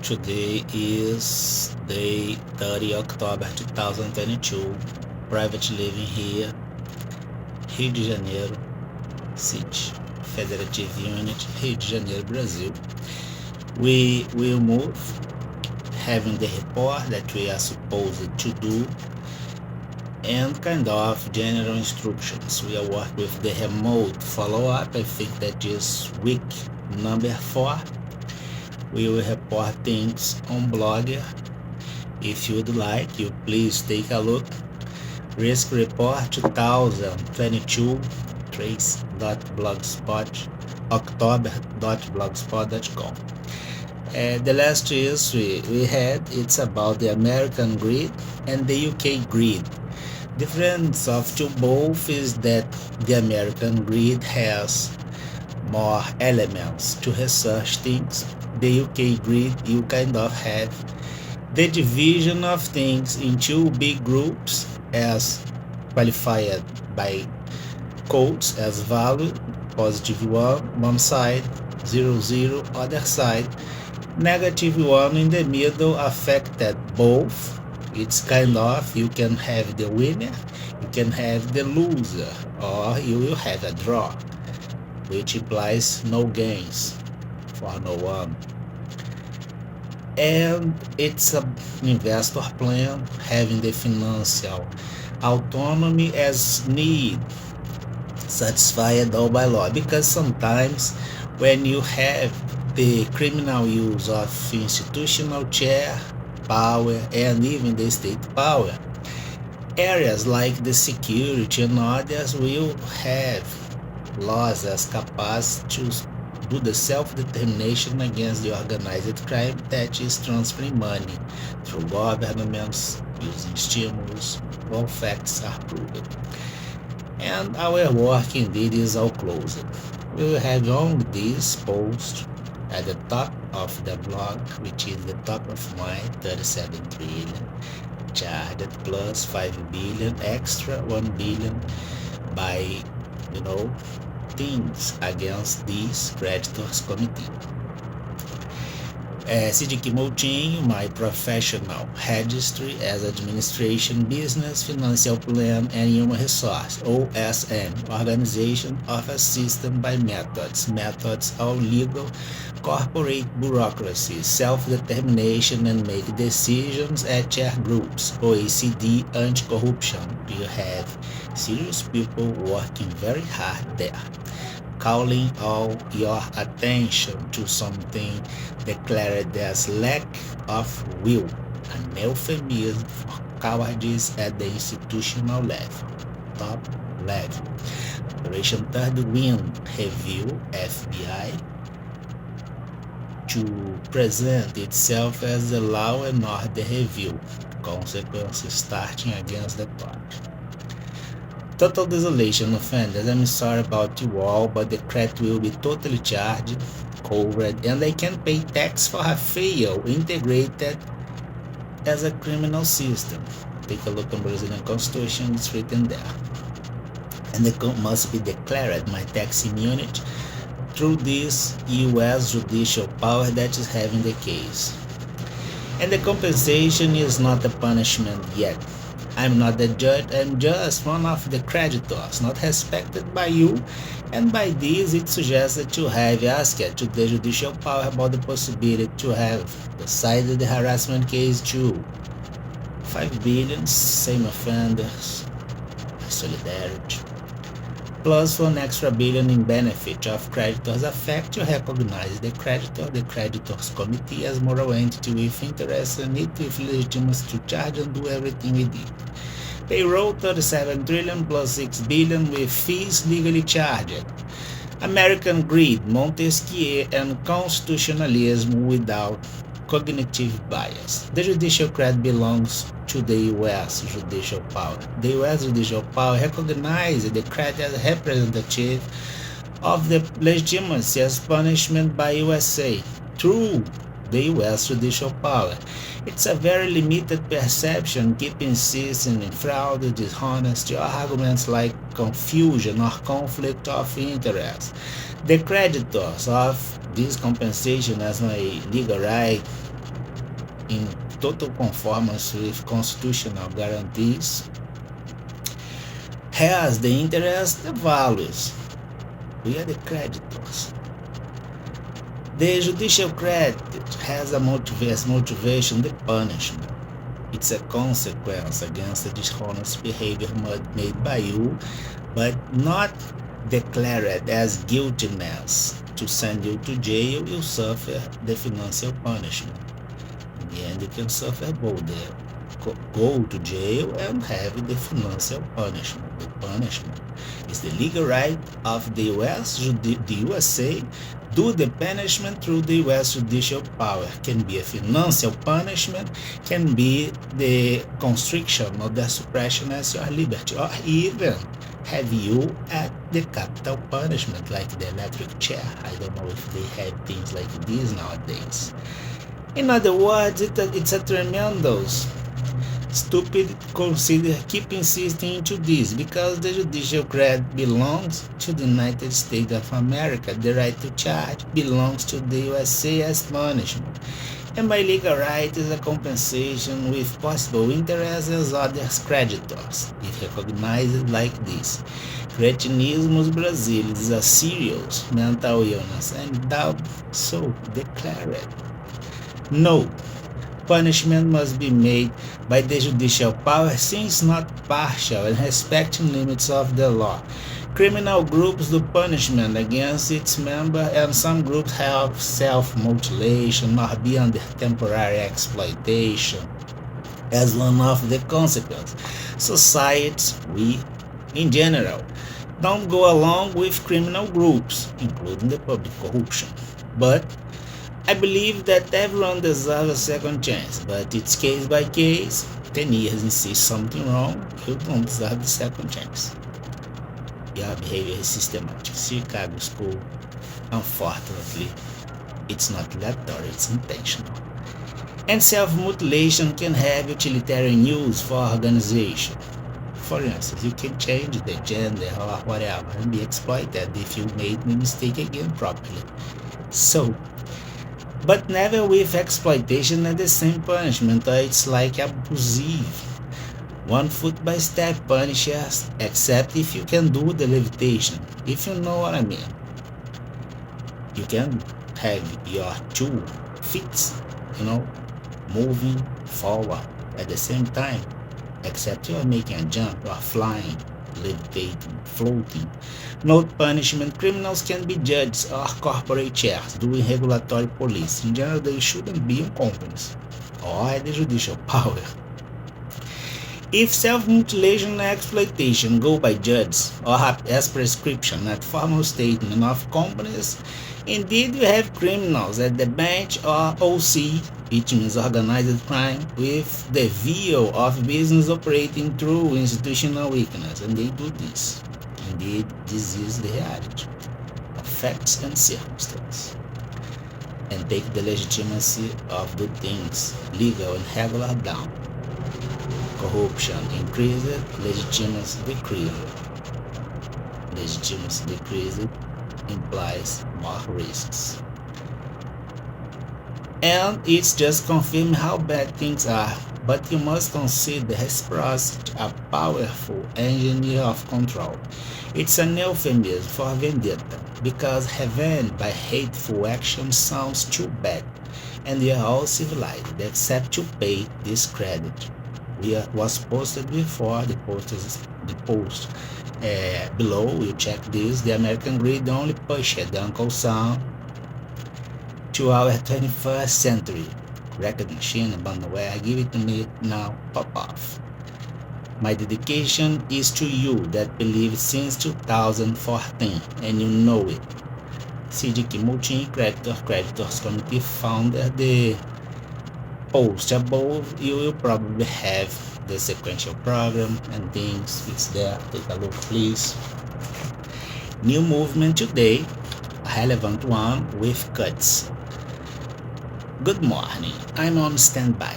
Today is day 30 October 2022. Private living here, Rio de Janeiro City, Federative Unit, Rio de Janeiro, Brazil. We will move having the report that we are supposed to do and kind of general instructions. We are working with the remote follow-up. I think that is week number 4. We will report things on Blogger. If you would like, you please take a look. Risk Report 2022 trace.blogspot.october.blogspot.com. The last news we had, it's about the American grid and the UK grid. Difference of two both is that the American grid has more elements to research things. The UK grid, you kind of have the division of things in two big groups as qualified by codes as value, positive one side, 0, other side, negative 1 in the middle, affected both. It's kind of, you can have the winner, you can have the loser, or you will have a draw, which implies no gains for no one. And it's an investor plan having the financial autonomy as need satisfied all by law, because sometimes when you have the criminal use of institutional chair power and even the state power, areas like the security and others will have laws as capacity to do the self-determination against the organized crime that is transferring money through governments using stimulus. All facts are proven. And our work indeed is all closed. We will have only this post at the top of the blog, which is the top of my 37 trillion charged plus 5 billion extra 1 billion by things against this creditors committee. Cgqm, my professional registry as administration, business, financial plan, and human resource, OSM, organization of a system by methods of legal, corporate bureaucracy, self-determination, and make decisions at chair groups, OECD, anti-corruption. You have serious people working very hard there, calling all your attention to something declared as lack of will, an euphemism for cowardice at the institutional level, top level. Operation Third Wind Review, FBI, to present itself as the law and order review, consequences starting against the party. Total desolation offenders. I'm sorry about you all, but the credit will be totally charged, covered, and they can pay tax for a fail integrated as a criminal system. Take a look on Brazilian Constitution, it's written there. And they must be declared my tax immunity through this U.S. judicial power that is having the case. And the compensation is not a punishment yet. I'm not the judge, I'm just one of the creditors, not respected by you, and by this it suggests that you have asked to the judicial power about the possibility to have decided the harassment case too. 5 billion, same offenders, solidarity, plus 1 extra billion in benefit of creditors affect to recognize the creditor, the creditors committee as moral entity with interest and it with legitimacy to charge and do everything we did. Payroll 37 trillion plus 6 billion with fees legally charged. American greed, Montesquieu, and constitutionalism without cognitive bias. The judicial credit belongs to the U.S. judicial power. The U.S. judicial power recognizes the credit as representative of the legitimacy as punishment by USA through the U.S. judicial power. It's a very limited perception, keep insisting in fraud, dishonesty, or arguments like confusion or conflict of interest. The creditors of this compensation as my legal right in total conformance with constitutional guarantees has the interest the values. We are the creditors. The judicial credit has a motivation, the punishment. It's a consequence against the dishonest behavior made by you, but not declared as guiltiness. To send you to jail, you suffer the financial punishment. In the end, you can suffer both the go to jail and have the financial punishment. The punishment is the legal right of the USA. Do the punishment through the U.S. judicial power. Can be a financial punishment, can be the constriction or the suppression of your liberty, or even have you at the capital punishment, like the electric chair. I don't know if they have things like this nowadays. In other words, it's a tremendous stupid keep insisting to this, because the judicial credit belongs to the United States of America. The right to charge belongs to the USA as punishment, and my legal right is a compensation with possible interest as other creditors, if recognized like this. Cretinismus brasilis is a serious mental illness, and doubt so declared. No. Punishment must be made by the judicial power, since not partial and respecting limits of the law. Criminal groups do punishment against its members, and some groups have self-mutilation or be under temporary exploitation as one of the consequences. Society, we in general, don't go along with criminal groups, including the public corruption. But I believe that everyone deserves a second chance, but it's case by case. 10 years and see something wrong, you don't deserve the second chance. Your behavior is systematic. Chicago school, unfortunately, it's not aleatory, it's intentional. And self-mutilation can have utilitarian use for organization. For instance, you can change the gender or whatever and be exploited if you made the mistake again properly. So, but never with exploitation and the same punishment, or it's like abusive. 1 foot by step punishes, except if you can do the levitation, if you know what I mean. You can have your 2 feet, moving forward at the same time, except you are making a jump or flying, levitating, floating. Note punishment: criminals can be judges or corporate chairs doing regulatory police. In general, they shouldn't be in companies or at the judicial power. If self-mutilation and exploitation go by judges or as prescription at formal statement of companies, indeed you have criminals at the bench or OC, which means organized crime, with the view of business operating through institutional weakness, and they do this. Indeed, this is the reality of facts and circumstances, and take the legitimacy of the things legal and regular down. Corruption increases, legitimacy decreases. Legitimacy decreases implies more risks. And it's just confirming how bad things are, but you must consider reciprocity a powerful engine of control. It's an euphemism for vendetta, because revenge by hateful action sounds too bad, and we are all civilized except to pay this credit. Was posted before the post below. You check this. The American greed only pushed the Uncle Sam to our 21st century. Recognition, abandonware, give it to me now, pop off. My dedication is to you that believe since 2014, and you know it. Cgqm Creditors Committee founder. The post above, you will probably have the sequential program and things. It's there. Take a look, please. New movement today, a relevant one with cuts. Good morning. I'm on standby,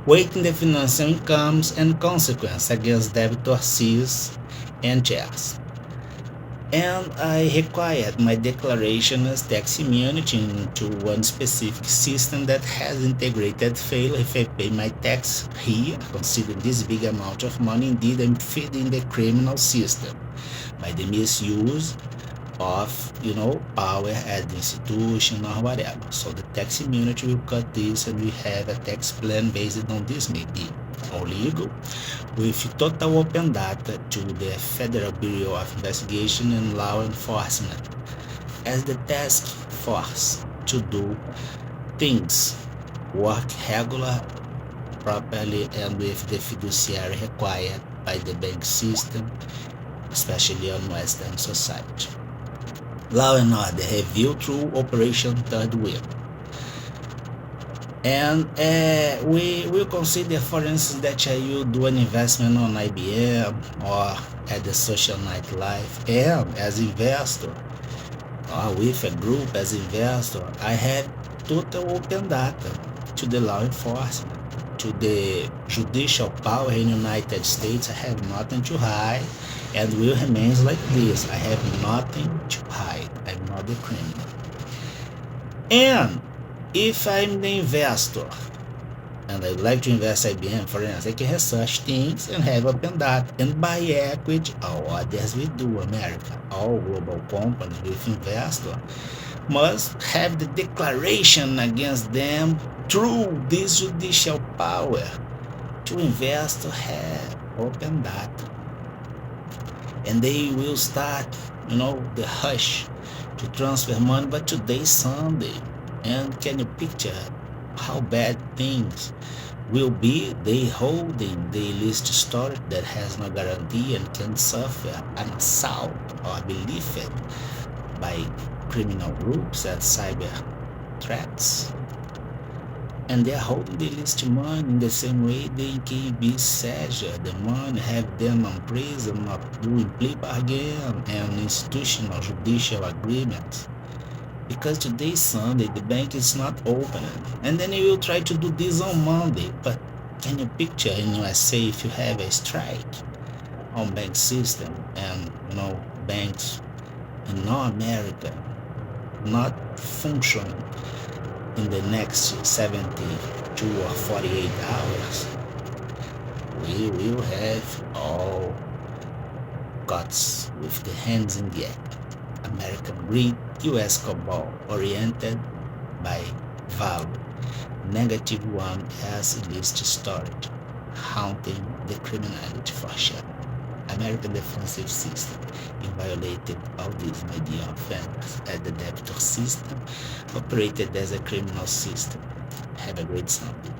waiting the financial incomes and consequence against debtor Cs and chairs. And I required my declaration as tax immunity into one specific system that has integrated fail if I pay my tax here, considering this big amount of money. Indeed, I'm feeding the criminal system by the misuse of power at the institution or whatever. So the tax immunity will cut this, and we have a tax plan based on this, maybe or legal, with total open data to the Federal Bureau of Investigation and Law Enforcement as the task force to do things work regular, properly, and with the fiduciary required by the bank system, especially on Western society. Law and order review through Operation Third Wheel. And we will consider, for instance, that you do an investment on IBM or at the social nightlife, and as investor or with a group as investor, I have total open data to the law enforcement, to the judicial power in the United States. I have nothing to hide and will remain like this. I have nothing to hide. I'm not a criminal. And if I'm the investor and I'd like to invest IBM, for instance, I can research things and have open data and buy equity. All others we do, America. All global companies with investor must have the declaration against them through this judicial power to invest to have open data. And they will start, the hush to transfer money. But today's Sunday, and can you picture how bad things will be? They holding the illicit storage that has no guarantee and can suffer an assault or be lifted by criminal groups and cyber threats. And they are holding the illicit money in the same way they can be seizure the money, have them in prison, or doing plea bargain and institutional judicial agreements. Because today is Sunday, the bank is not open. And then you will try to do this on Monday. But can you picture in USA if you have a strike on bank system and banks in North America not functioning in the next 72 or 48 hours, we will have all cuts with the hands in the air. American greed, US cabal oriented by value, -1 as illicit storage, haunting the criminality for sure. American defensive system violated all these my dear offenders as the debtor system operated as a criminal system. Have a great Sunday.